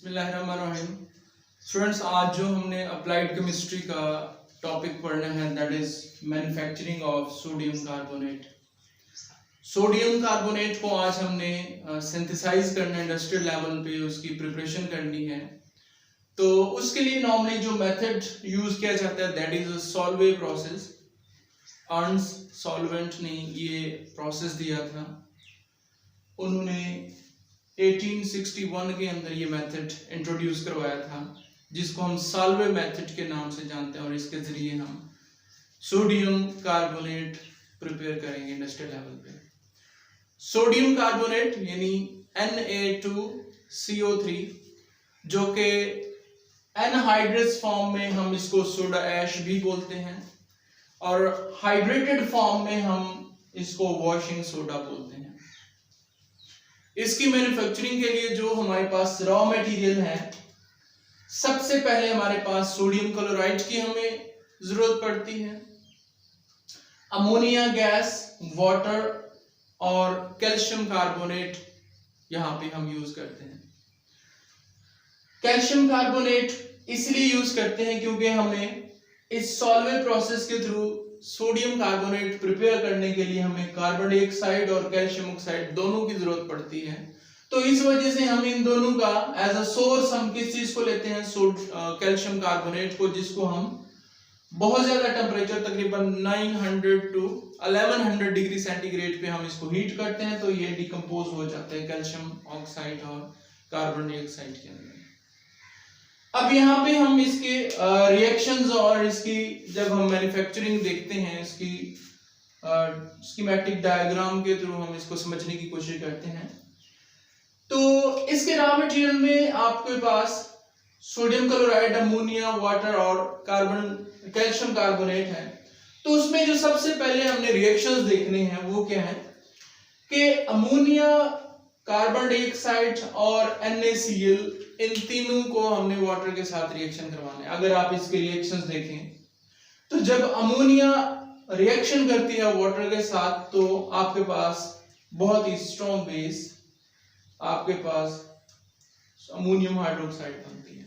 बिस्मिल्लाहिर्रहमानिर्रहीम। स्टूडेंट्स, आज जो हमने अप्लाइड केमिस्ट्री का टॉपिक पढ़ना है that is manufacturing of sodium carbonate. Sodium carbonate को आज हमने सिंथेसाइज करना है, इंडस्ट्रियल लेवल पे उसकी प्रिपरेशन करनी है। तो उसके लिए नॉर्मली जो मेथड यूज किया जाता है that is Solvay process. Earns solvent ने ये प्रोसेस दिया था, उन्होंने 1861 के अंदर ये मेथड इंट्रोड्यूस करवाया था जिसको हम सॉल्वे मेथड के नाम से जानते हैं, और इसके जरिए हम सोडियम कार्बोनेट प्रिपेयर करेंगे इंडस्ट्रियल लेवल पे। सोडियम कार्बोनेट यानी Na2CO3 जो कि एनहाइड्रस फॉर्म में हम इसको सोडा ऐश भी बोलते हैं, और हाइड्रेटेड फॉर्म में हम इसको वॉशिंग सोडा बोलते हैं। इसकी मैन्युफैक्चरिंग के लिए जो हमारे पास रॉ मटेरियल है, सबसे पहले हमारे पास सोडियम क्लोराइड की हमें जरूरत पड़ती है, अमोनिया गैस, वाटर और कैल्शियम कार्बोनेट यहां पे हम यूज करते हैं। कैल्शियम कार्बोनेट इसलिए यूज करते हैं क्योंकि हमें इस सॉल्वे प्रोसेस के थ्रू सोडियम कार्बोनेट प्रिपेयर करने के लिए हमें कार्बन डाइऑक्साइड और कैल्शियम ऑक्साइड दोनों की जरूरत पड़ती है। तो इस वजह से हम इन दोनों का एज अ सोर्स हम किस चीज को लेते हैं, कैल्शियम कार्बोनेट को, जिसको हम बहुत ज्यादा टेम्परेचर तकरीबन 900 to 1100 डिग्री सेंटीग्रेड पे हम इसको हीट करते हैं, तो ये डिकम्पोज हो जाता है कैल्शियम ऑक्साइड और कार्बन डाइऑक्साइड के अंदर। अब यहाँ पे हम इसके रिएक्शंस और इसकी जब हम मैन्युफैक्चरिंग देखते हैं, इसकी स्कीमेटिक डायग्राम के थ्रू हम इसको समझने की कोशिश करते हैं। तो इसके रॉ मटेरियल में आपके पास सोडियम क्लोराइड, अमोनिया, वाटर और कैल्शियम कार्बोनेट है। तो उसमें जो सबसे पहले हमने रिएक्शंस देखने हैं वो क्या है कि अमोनिया, कार्बन डाइऑक्साइड और NaCl, इन तीनों को हमने वाटर के साथ रिएक्शन करवाना है। अगर आप इसके रिएक्शंस देखें तो जब अमोनिया रिएक्शन करती है वाटर के साथ तो आपके पास बहुत ही स्ट्रॉन्ग बेस, आपके पास अमोनियम हाइड्रोक्साइड बनती है।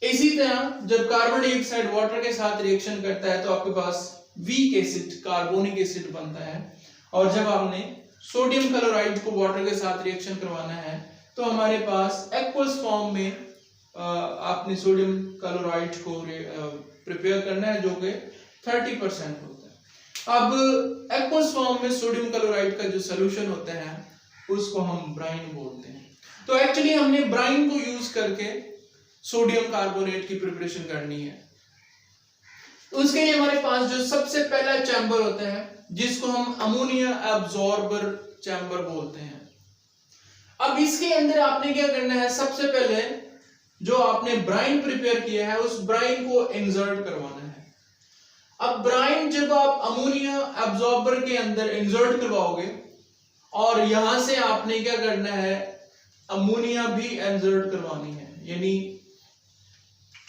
इसी तरह जब कार्बन डाइऑक्साइड वाटर के साथ रिएक्शन करता है तो आपके पास वीक एसिड, कार्बोनिक एसिड बनता है। और जब आपने सोडियम क्लोराइड को वाटर के साथ रिएक्शन करवाना है तो हमारे पास एक्वस फॉर्म में आपने सोडियम क्लोराइड को प्रिपेयर करना है जो कि 30% होता है। अब एक्वस फॉर्म में सोडियम क्लोराइड का जो सोल्यूशन होता है उसको हम ब्राइन बोलते हैं। तो एक्चुअली हमने ब्राइन को यूज करके सोडियम कार्बोनेट की प्रिपरेशन करनी है। उसके लिए हमारे पास जो सबसे पहला चैम्बर होता है जिसको हम अमोनिया एब्जॉर्बर चैम्बर बोलते हैं। अब इसके अंदर आपने क्या करना है, सबसे पहले जो आपने ब्राइन प्रिपेयर किया है उस ब्राइन को इंसर्ट करवाना है। अब ब्राइन जब आप अमोनिया एब्जॉर्बर के अंदर इंसर्ट करवाओगे और यहां से आपने क्या करना है, अमोनिया भी इंसर्ट करवानी है। यानी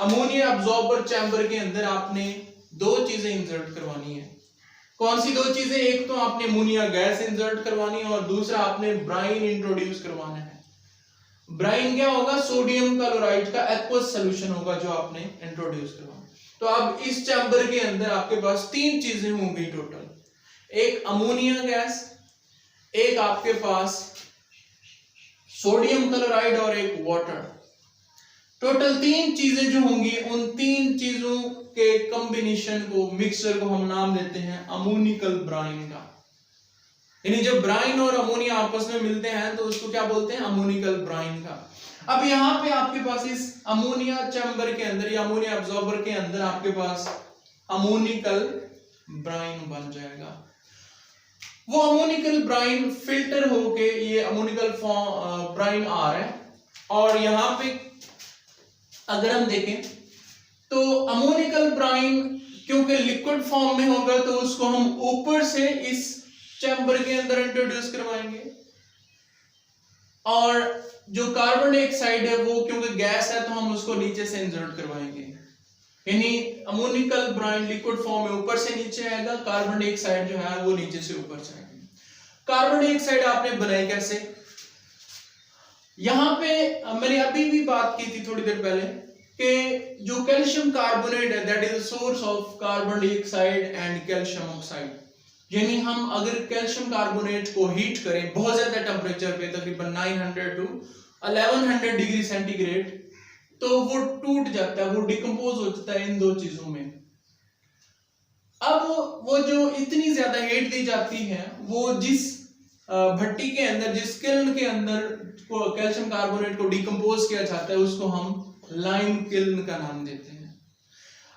अमोनिया एब्जॉर्बर चैम्बर के अंदर आपने दो चीजें इंसर्ट करवानी है। कौन सी दो चीजें? एक तो आपने अमोनिया गैस इंसर्ट करवानी है और दूसरा आपने ब्राइन इंट्रोड्यूस करवाना है। ब्राइन क्या होगा? सोडियम क्लोराइड का एक्वस सॉल्यूशन होगा जो आपने इंट्रोड्यूस करवाना। तो अब इस चैम्बर के अंदर आपके पास तीन चीजें होंगी टोटल, एक अमोनिया गैस, एक आपके पास सोडियम क्लोराइड और एक वाटर। टोटल तीन चीजें जो होंगी, उन तीन चीजों के कॉम्बिनेशन को, मिक्सचर को हम नाम देते हैं अमोनिकल ब्राइन का। यानी जब ब्राइन और अमोनिया आपस में मिलते हैं तो उसको क्या बोलते हैं? अमोनिकल ब्राइन का। अब यहाँ पे आपके पास इस अमोनिया चैम्बर के अंदर या अमोनिया एब्जॉर्बर के अंदर आपके पास अमोनिकल ब्राइन बन जाएगा। वो अमोनिकल ब्राइन फिल्टर होके ये अमोनिकल ब्राइन आ रहा है, और यहाँ पे अगर हम देखें तो अमोनिकल ब्राइन क्योंकि लिक्विड फॉर्म में होगा तो उसको हम ऊपर से इस चैम्बर के अंदर इंट्रोड्यूस करवाएंगे, और जो कार्बन डाइऑक्साइड है वो क्योंकि गैस है तो हम उसको नीचे से इंसर्ट करवाएंगे। यानी अमोनिकल ब्राइन लिक्विड फॉर्म में ऊपर से नीचे आएगा, कार्बन डाइऑक्साइड जो है वो नीचे से ऊपर जाएगा। कार्बन डाइऑक्साइड आपने बनाई कैसे? यहाँ पे मैंने अभी भी बात की थी थोड़ी देर पहले कि जो कैल्शियम कार्बोनेट है that is source of carbon dioxide and calcium oxide. यानी हम अगर कैल्शियम कार्बोनेट को हीट करें बहुत ज्यादा टेम्परेचर पे तकरीबन 900 टू 1100 डिग्री सेंटीग्रेड तो वो टूट जाता है, वो डिकम्पोज हो जाता है इन दो चीजों में। अब वो जो इतनी ज्यादा हीट दी जाती है वो जिस भट्टी के अंदर, जिस किल्न के अंदर कैल्शियम कार्बोनेट को डिकम्पोज किया जाता है उसको हम लाइम किल्न का नाम देते हैं।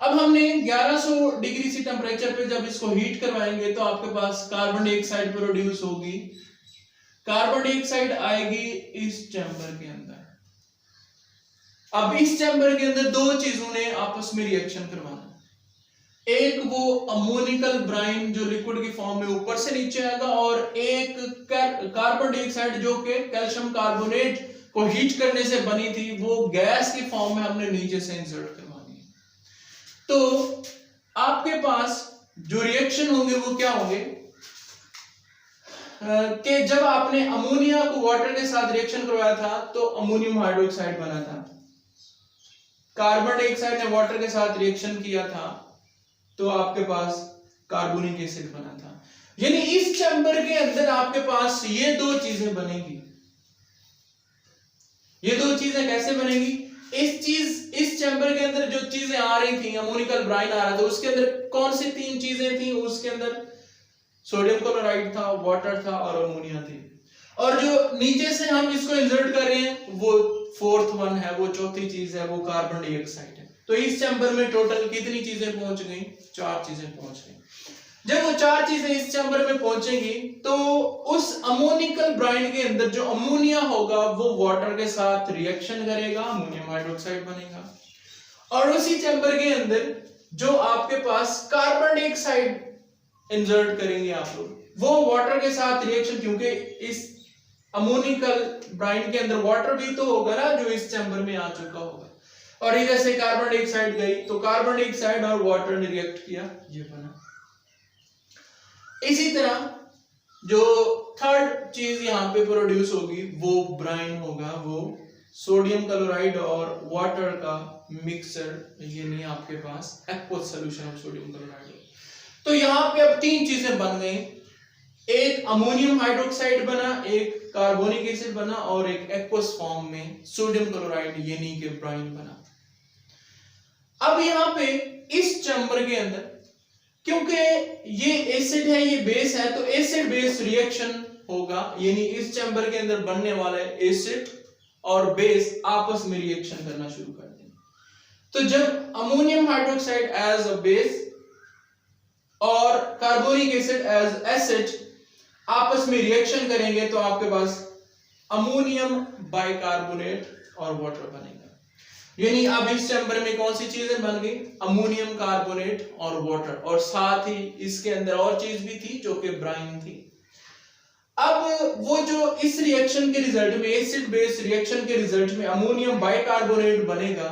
अब हमने 1100 डिग्री सी टेम्परेचर पे जब इसको हीट करवाएंगे तो आपके पास कार्बन डाइऑक्साइड प्रोड्यूस होगी। कार्बन डाइऑक्साइड आएगी इस चैम्बर के अंदर। अब इस चैम्बर के अंदर दो चीजों ने आपस में रिएक्शन करवाना, एक वो अमोनिकल ब्राइन जो लिक्विड की फॉर्म में ऊपर से नीचे आएगा और एक कार्बन डाइऑक्साइड जो कि कैल्शियम कार्बोनेट को हीट करने से बनी थी वो गैस की फॉर्म में हमने नीचे से इंसर्ट करवानी है। तो आपके पास जो रिएक्शन होंगे वो क्या होंगे कि जब आपने अमोनिया को वाटर के साथ रिएक्शन करवाया था तो अमोनियम हाइड्रोक्साइड बना था, कार्बन डाइऑक्साइड ने वाटर के साथ रिएक्शन किया था तो आपके पास कार्बोनिक एसिड बना था। यानी इस चैम्बर के अंदर आपके पास ये दो चीजें बनेगी। ये दो चीजें कैसे बनेगी? इस चैम्बर के अंदर जो चीजें आ रही थी, अमोनिकल ब्राइन आ रहा था, उसके अंदर कौन सी तीन चीजें थी? उसके अंदर सोडियम क्लोराइड था, वाटर था और अमोनिया थी। और जो नीचे से हम इसको इंसर्ट कर रहे हैं वो फोर्थ वन है, वो चौथी चीज है, वो कार्बन डाइऑक्साइड है। तो इस चैम्बर में टोटल कितनी चीजें पहुंच गई? चार चीजें पहुंच गई। जब वो चार चीजें इस चैम्बर में पहुंचेंगी तो उस अमोनिकल ब्राइन के अंदर जो अमोनिया होगा वो वाटर के साथ रिएक्शन करेगा, अमोनियम हाइड्रोक्साइड बनेगा। और उसी चैम्बर के अंदर जो आपके पास कार्बन डाइऑक्साइड इंसर्ट करेंगे आप लोग, वो वाटर के साथ रिएक्शन, क्योंकि इस अमोनिकल ब्राइन के अंदर वाटर भी तो होगा ना जो इस चैम्बर में आ चुका होगा। और इधर से कार्बन डाइऑक्साइड गई तो कार्बन डाइऑक्साइड और वाटर ने रिएक्ट किया, ये बना। इसी तरह जो थर्ड चीज यहाँ पे प्रोड्यूस होगी वो ब्राइन होगा, वो सोडियम क्लोराइड और वाटर का मिक्सचर, ये नहीं आपके पास aqueous solution of sodium chloride. तो यहाँ पे अब तीन चीजें बन गई, एक अमोनियम हाइड्रोक्साइड बना, एक कार्बोनिक एसिड बना और एक एक्वस फॉर्म में सोडियम क्लोराइड यानी कि ब्राइन बना। अब यहाँ पे इस चैम्बर के अंदर क्योंकि ये एसिड है, ये बेस है, तो एसिड बेस रिएक्शन होगा, यानी इस चैम्बर के अंदर बनने वाला एसिड और बेस आपस में रिएक्शन करना शुरू कर देंगे। तो जब ammonium hydroxide as a base और कार्बोनिक एसिड एज एसिड आपस में रिएक्शन करेंगे तो आपके पास अमोनियम बाइकार्बोनेट और वाटर बनेगा। यानी अब इस चैम्बर में कौन सी चीजें बन गई? अमोनियम कार्बोनेट और वाटर, और साथ ही इसके अंदर और चीज भी थी जो कि ब्राइन थी। अब वो जो इस रिएक्शन के रिजल्ट में, एसिड बेस रिएक्शन के रिजल्ट में अमोनियम बाइकार्बोनेट बनेगा,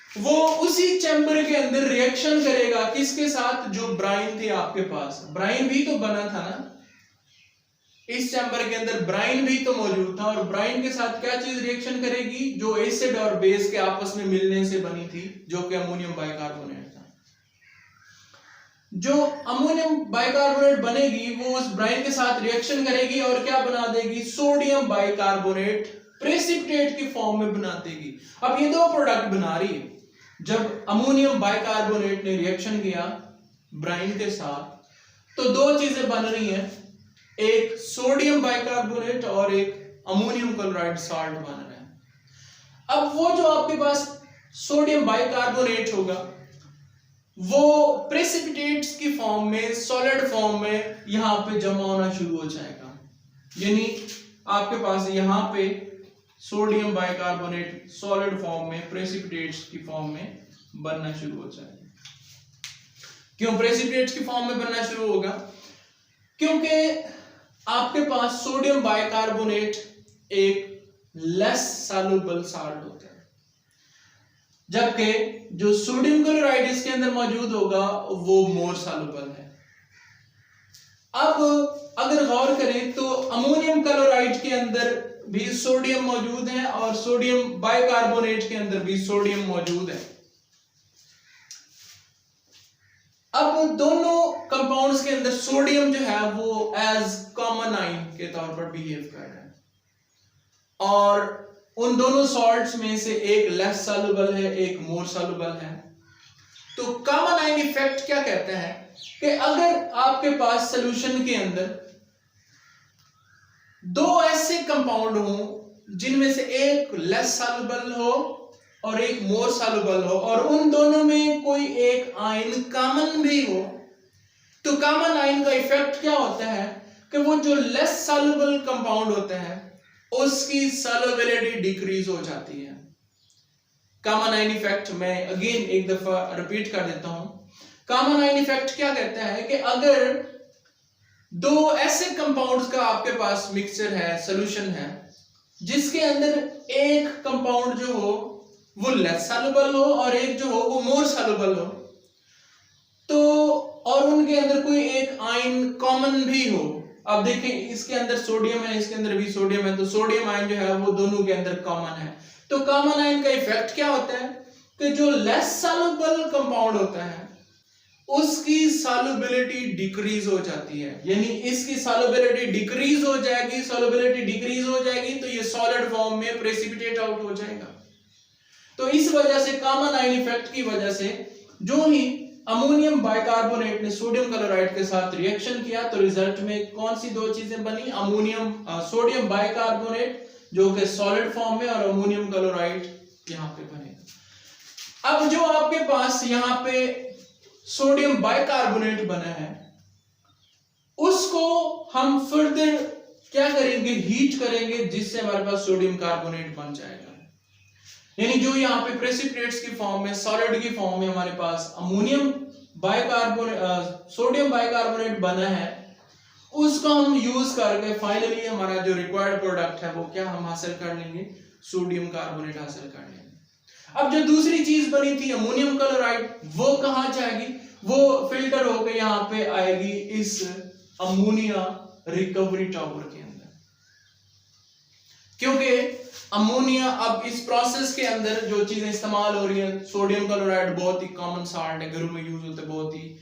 वो उसी चैम्बर के अंदर रिएक्शन करेगा किसके साथ? जो ब्राइन थी आपके पास, ब्राइन भी तो बना था ना, इस चैम्बर के अंदर ब्राइन भी तो मौजूद था। और ब्राइन के साथ क्या चीज रिएक्शन करेगी? जो एसिड और बेस के आपस में मिलने से बनी थी जो कि अमोनियम बाइकार्बोनेट था। जो अमोनियम बाइकार्बोनेट बनेगी वो उस ब्राइन के साथ रिएक्शन करेगी और क्या बना देगी? सोडियम बाइकार्बोनेट प्रेसिपिटेट की फॉर्म में बना देगी। अब ये दो प्रोडक्ट बना रही है। जब अमोनियम बाइकार्बोनेट ने रिएक्शन किया ब्राइन के साथ तो दो चीजें बन रही हैं, एक सोडियम बाइकार्बोनेट और एक अमोनियम क्लोराइड साल्ट बन रहा है। अब वो जो आपके पास सोडियम बाइकार्बोनेट होगा वो प्रेसिपिटेट्स की फॉर्म में, सॉलिड फॉर्म में यहां पे जमा होना शुरू हो जाएगा। यानी आपके पास यहां पे सोडियम बाइकार्बोनेट सॉलिड फॉर्म में, प्रेसिपिटेट्स की फॉर्म में बनना शुरू हो जाएगा। क्यों प्रेसिपिटेट्स की फॉर्म में बनना शुरू होगा? क्योंकि आपके पास सोडियम बाइकार्बोनेट एक लेस सॉल्युबल साल्ट होता है, जबकि जो सोडियम क्लोराइड इसके अंदर मौजूद होगा वो मोर सॉल्युबल है। अब अगर गौर करें तो अमोनियम क्लोराइड के अंदर भी सोडियम मौजूद है और सोडियम बाइकार्बोनेट के अंदर भी सोडियम मौजूद है। अब दोनों कंपाउंड्स के अंदर सोडियम जो है वो एज कॉमन आयन के तौर पर बिहेव कर रहा है और उन दोनों सॉल्ट्स में से एक लेस सॉल्युबल है, एक मोर सॉल्युबल है। तो कॉमन आयन इफेक्ट क्या कहता है कि अगर आपके पास सॉल्यूशन के अंदर दो ऐसे कंपाउंड हो जिनमें से एक लेस सॉल्युबल हो और एक मोर सॉल्युबल हो और उन दोनों में कोई एक आयन कॉमन भी हो, तो कॉमन आयन का इफेक्ट क्या होता है कि वो जो लेस सॉल्युबल कंपाउंड होता है उसकी सॉल्युबिलिटी डिक्रीज हो जाती है। कॉमन आयन इफेक्ट मैं अगेन एक दफा रिपीट कर देता हूं। कॉमन आयन इफेक्ट क्या कहता है कि अगर दो ऐसे कंपाउंड्स का आपके पास मिक्सचर है, सॉल्यूशन है, जिसके अंदर एक कंपाउंड जो हो वो लेस सॉल्युबल हो और एक जो हो वो मोर सॉल्युबल हो, तो और उनके अंदर कोई एक आयन कॉमन भी हो। अब देखें इसके अंदर सोडियम है, इसके अंदर भी सोडियम है, तो सोडियम आयन जो है वो दोनों के अंदर कॉमन है। तो कॉमन आयन का इफेक्ट क्या होता है कि जो लेस सॉल्युबल कंपाउंड होता है उसकी सॉल्युबिलिटी डिक्रीज हो जाती है, यानी इसकी सॉल्युबिलिटी डिक्रीज हो जाएगी। सॉल्युबिलिटी डिक्रीज हो जाएगी तो ये सॉलिड फॉर्म में प्रेसिपिटेट आउट हो जाएगा। तो इस वजह से कॉमन आयन इफेक्ट की वजह से जो ही अमोनियम बाइकार्बोनेट ने सोडियम क्लोराइड के साथ रिएक्शन किया तो रिजल्ट में कौन सी दो चीजें बनी, सोडियम बाइकार्बोनेट जो कि सॉलिड फॉर्म में और अमोनियम क्लोराइड यहां पे बनेगा। अब जो आपके पास यहां पे सोडियम बाइकार्बोनेट बना है उसको हम फर्दर क्या करेंगे, हीट करेंगे, जिससे हमारे पास सोडियम कार्बोनेट बन जाएगा। यानी जो यहाँ पे प्रेसिपिटेट्स की फॉर्म में, सॉलिड की फॉर्म में हमारे पास अमोनियम बाइकार्बोनेट सोडियम बाइकार्बोनेट बना है, उसको हम यूज करके फाइनली हमारा जो रिक्वायर्ड प्रोडक्ट है वो क्या हम हासिल कर लेंगे, सोडियम कार्बोनेट हासिल कर लेंगे। अब जो दूसरी चीज बनी थी अमोनियम क्लोराइड, वो कहां जाएगी, वो फिल्टर होकर यहाँ पे आएगी इस अमोनिया रिकवरी टावर के अंदर, क्योंकि अमोनिया अब इस प्रोसेस के अंदर जो चीजें इस्तेमाल हो रही है, सोडियम क्लोराइड बहुत ही कॉमन साल्ट है, घरों में यूज होता है, बहुत ही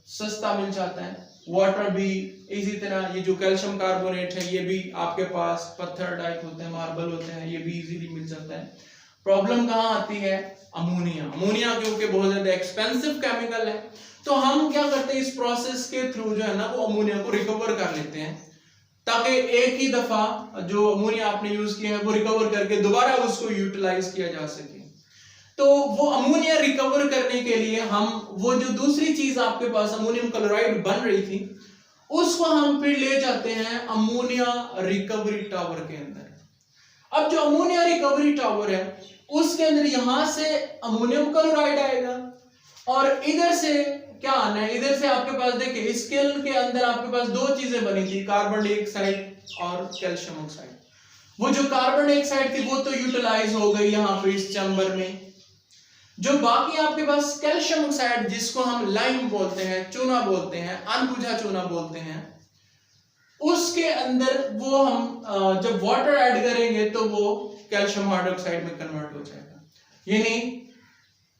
सस्ता मिल जाता है। वाटर भी इसी तरह, ये जो कैल्शियम कार्बोनेट है ये भी आपके पास पत्थर टाइप होते हैं, मार्बल होते हैं, ये भी इजीली मिल जाता है। प्रॉब्लम कहाँ आती है, अमोनिया क्योंकि बहुत ज्यादा एक्सपेंसिव केमिकल है, तो हम क्या करते हैं इस प्रोसेस के थ्रू जो है ना वो अमोनिया को रिकवर कर लेते हैं, ताकि एक ही दफा जो अमोनिया आपने यूज किया है वो रिकवर करके दोबारा उसको यूटिलाइज किया जा सके। तो वो अमोनिया रिकवर करने के लिए हम वो जो दूसरी चीज आपके पास अमोनियम क्लोराइड बन रही थी उसको हम फिर ले जाते हैं अमोनिया रिकवरी टावर के अंदर। अब जो अमोनिया रिकवरी टावर है उसके अंदर यहां से अमोनियम क्लोराइड आएगा और इधर से क्या आना है, इधर से आपके पास देखिए इस केल्न के अंदर आपके पास दो चीजें बनी थी, कार्बन डाइऑक्साइड और कैल्शियम ऑक्साइड। वो जो कार्बन डाइऑक्साइड थी वो तो यूटिलाइज हो गई यहाँ पे इस चैम्बर में। जो बाकी आपके पास कैल्शियम ऑक्साइड जिसको हम लाइम बोलते हैं, चूना बोलते हैं, अनबुझा चूना बोलते हैं, उसके अंदर वो हम जब वाटर ऐड करेंगे तो वो कैल्शियम हाइड्रोक्साइड में कन्वर्ट हो जाएगा। यानी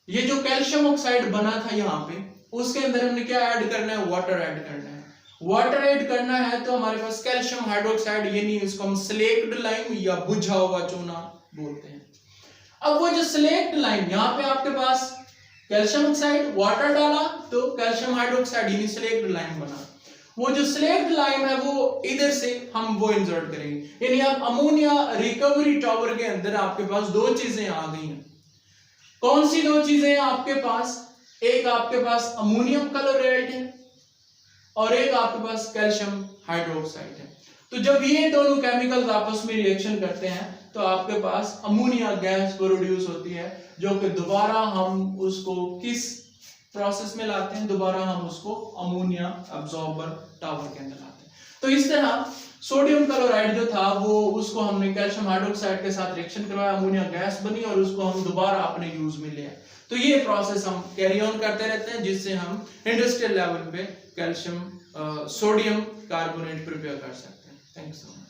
ये जो कैल्शियम ऑक्साइड बना था यहाँ पे उसके अंदर हमने क्या ऐड करना है, वाटर ऐड करना है। वाटर ऐड करना है तो हमारे पास कैल्शियम हाइड्रोक्साइड यानी इसको हम स्लेक्ड लाइम या बुझा हुआ चूना बोलते हैं। अब वो जो स्लेक्ड लाइम यहाँ पे आपके पास कैल्शियम ऑक्साइड, वाटर डाला तो कैल्शियम हाइड्रोक्साइड यानी स्लेक्ड लाइम बना। वो जो स्लेक्ड लाइम है वो इधर से हम वो इंसर्ट करेंगे। यानी अब अमोनिया रिकवरी टावर के अंदर आपके पास दो चीजें आ गई हैं। कौन सी दो चीजें हैं आपके पास, एक आपके पास अमोनियम क्लोराइड है और एक आपके पास कैल्शियम हाइड्रोक्साइड है। तो जब ये दोनों केमिकल्स आपस में रिएक्शन करते हैं तो आपके पास अमोनिया गैस प्रोड्यूस होती है, जो कि दोबारा हम उसको किस प्रोसेस में लाते हैं, दोबारा हम उसको अमोनिया अब्सॉर्बर टावर के अंदर लाते हैं। तो इस तरह सोडियम क्लोराइड जो था वो उसको हमने कैल्शियम हाइड्रोक्साइड के साथ रिएक्शन करवाया, अमोनिया गैस बनी और उसको हम दोबारा अपने यूज में लिया। तो ये प्रोसेस हम कैरी ऑन करते रहते हैं जिससे हम इंडस्ट्रियल लेवल पे कैल्शियम सोडियम कार्बोनेट प्रिपेयर कर सकते हैं। Thanks so much.